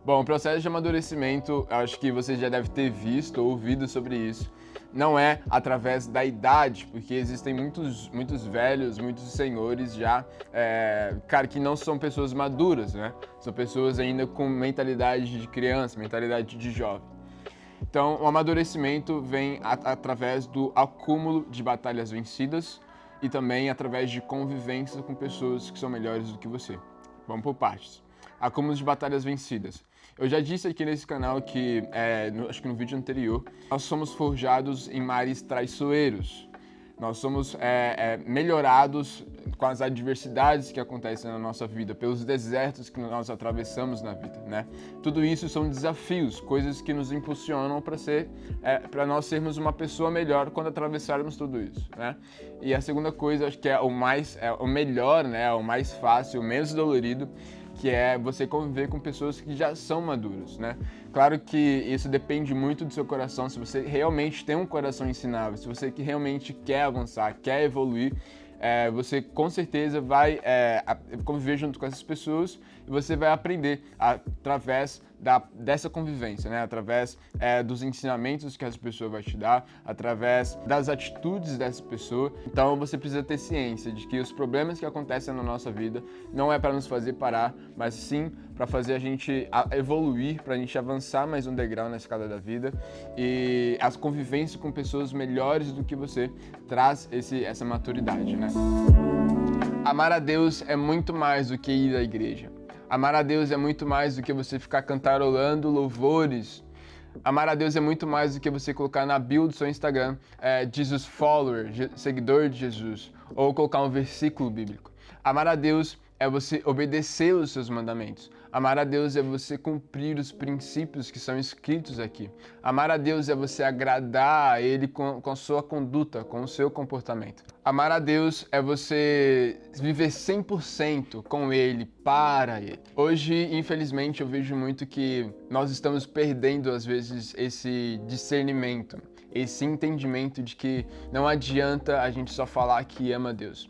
Bom, o processo de amadurecimento, eu acho que você já deve ter visto ou ouvido sobre isso. Não é através da idade, porque existem muitos velhos, muitos senhores já, cara, que não são pessoas maduras, né? São pessoas ainda com mentalidade de criança, mentalidade de jovem. Então, o amadurecimento vem através do acúmulo de batalhas vencidas e também através de convivência com pessoas que são melhores do que você. Vamos por partes. Acúmulo de batalhas vencidas. Eu já disse aqui nesse canal que, acho que no vídeo anterior, nós somos forjados em mares traiçoeiros. Nós somos melhorados com as adversidades que acontecem na nossa vida, pelos desertos que nós atravessamos na vida, né? Tudo isso são desafios, coisas que nos impulsionam para nós sermos uma pessoa melhor quando atravessarmos tudo isso, né? E a segunda coisa, acho que é o melhor, né? O mais fácil, o menos dolorido, que é você conviver com pessoas que já são maduras, né? Claro que isso depende muito do seu coração, se você realmente tem um coração ensinável, se você que realmente quer avançar, quer evoluir, você com certeza vai conviver junto com essas pessoas e você vai aprender através dessa convivência, né? Através dos ensinamentos que essa pessoa vai te dar, através das atitudes dessa pessoa. Então você precisa ter ciência de que os problemas que acontecem na nossa vida não é para nos fazer parar, mas sim para fazer a gente evoluir, para a gente avançar mais um degrau na escada da vida. E as convivências com pessoas melhores do que você traz essa maturidade, né? Amar a Deus é muito mais do que ir à igreja. Amar a Deus é muito mais do que você ficar cantarolando louvores. Amar a Deus é muito mais do que você colocar na bio do seu Instagram Jesus Follower, seguidor de Jesus, ou colocar um versículo bíblico. Amar a Deus é você obedecer os seus mandamentos. Amar a Deus é você cumprir os princípios que são escritos aqui. Amar a Deus é você agradar a Ele com a sua conduta, com o seu comportamento. Amar a Deus é você viver 100% com Ele, para Ele. Hoje, infelizmente, eu vejo muito que nós estamos perdendo, às vezes, esse discernimento, esse entendimento de que não adianta a gente só falar que ama a Deus.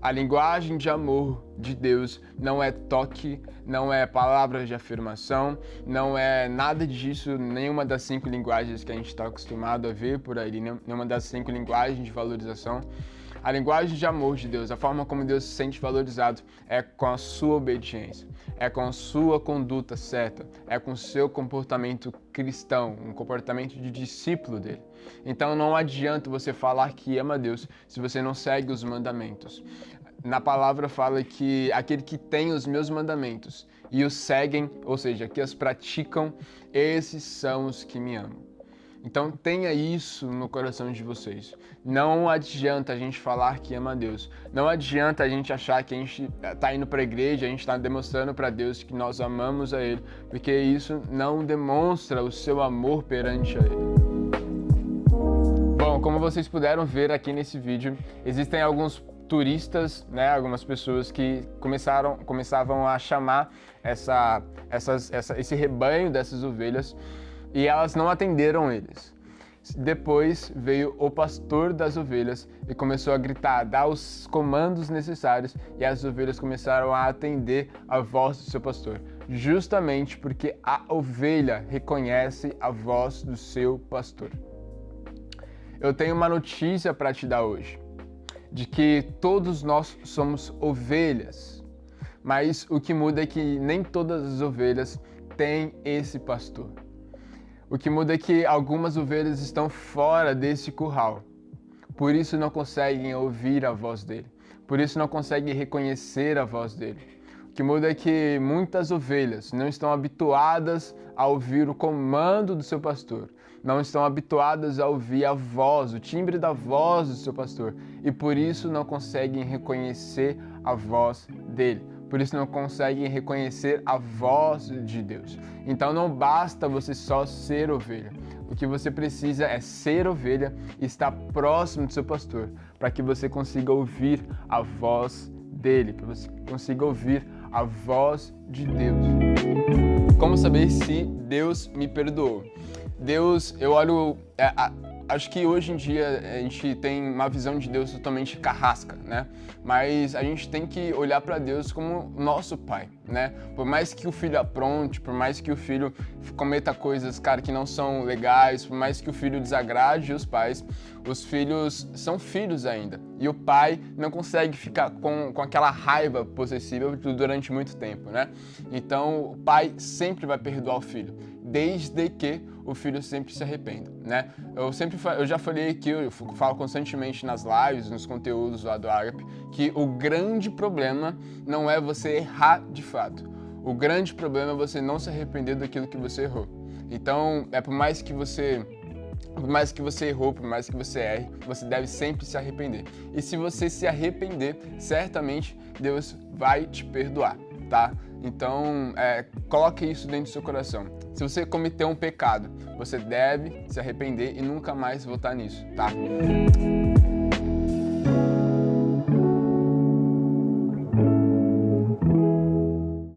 A linguagem de amor de Deus não é toque, não é palavras de afirmação, não é nada disso, nenhuma das 5 linguagens que a gente está acostumado a ver por aí, nenhuma das 5 linguagens de valorização. A linguagem de amor de Deus, a forma como Deus se sente valorizado é com a sua obediência, é com a sua conduta certa, é com o seu comportamento cristão, um comportamento de discípulo dele. Então não adianta você falar que ama a Deus se você não segue os mandamentos. Na palavra fala que aquele que tem os meus mandamentos e os seguem, ou seja, que os praticam, esses são os que me amam. Então tenha isso no coração de vocês. Não adianta a gente falar que ama a Deus. Não adianta a gente achar que a gente está indo para a igreja, a gente está demonstrando para Deus que nós amamos a Ele, porque isso não demonstra o seu amor perante a Ele. Bom, como vocês puderam ver aqui nesse vídeo, existem alguns turistas, né, algumas pessoas que começavam a chamar esse rebanho dessas ovelhas e elas não atenderam eles. Depois veio o pastor das ovelhas e começou a gritar, dar os comandos necessários e as ovelhas começaram a atender a voz do seu pastor, justamente porque a ovelha reconhece a voz do seu pastor. Eu tenho uma notícia para te dar hoje, de que todos nós somos ovelhas, mas o que muda é que nem todas as ovelhas têm esse pastor. O que muda é que algumas ovelhas estão fora desse curral, por isso não conseguem ouvir a voz dele, por isso não conseguem reconhecer a voz dele. O que muda é que muitas ovelhas não estão habituadas a ouvir o comando do seu pastor, não estão habituadas a ouvir a voz, o timbre da voz do seu pastor, e por isso não conseguem reconhecer a voz dele. Por isso não conseguem reconhecer a voz de Deus. Então não basta você só ser ovelha. O que você precisa é ser ovelha e estar próximo do seu pastor, para que você consiga ouvir a voz dele, para que você consiga ouvir a voz de Deus. Como saber se Deus me perdoou? Deus, eu olho acho que hoje em dia a gente tem uma visão de Deus totalmente carrasca, né? Mas a gente tem que olhar para Deus como nosso pai, né? Por mais que o filho apronte, por mais que o filho cometa coisas, cara, que não são legais, por mais que o filho desagrade os pais, os filhos são filhos ainda. E o pai não consegue ficar com aquela raiva possessiva durante muito tempo, né? Então, o pai sempre vai perdoar o filho, desde que o filho sempre se arrependa, né? Eu já falei aqui, eu falo constantemente nas lives, nos conteúdos lá do Agape, que o grande problema não é você errar de fato. O grande problema é você não se arrepender daquilo que você errou. Então, por mais que você errou, por mais que você erre, você deve sempre se arrepender. E se você se arrepender, certamente Deus vai te perdoar, tá? Então, coloque isso dentro do seu coração. Se você cometeu um pecado, você deve se arrepender e nunca mais voltar nisso, tá?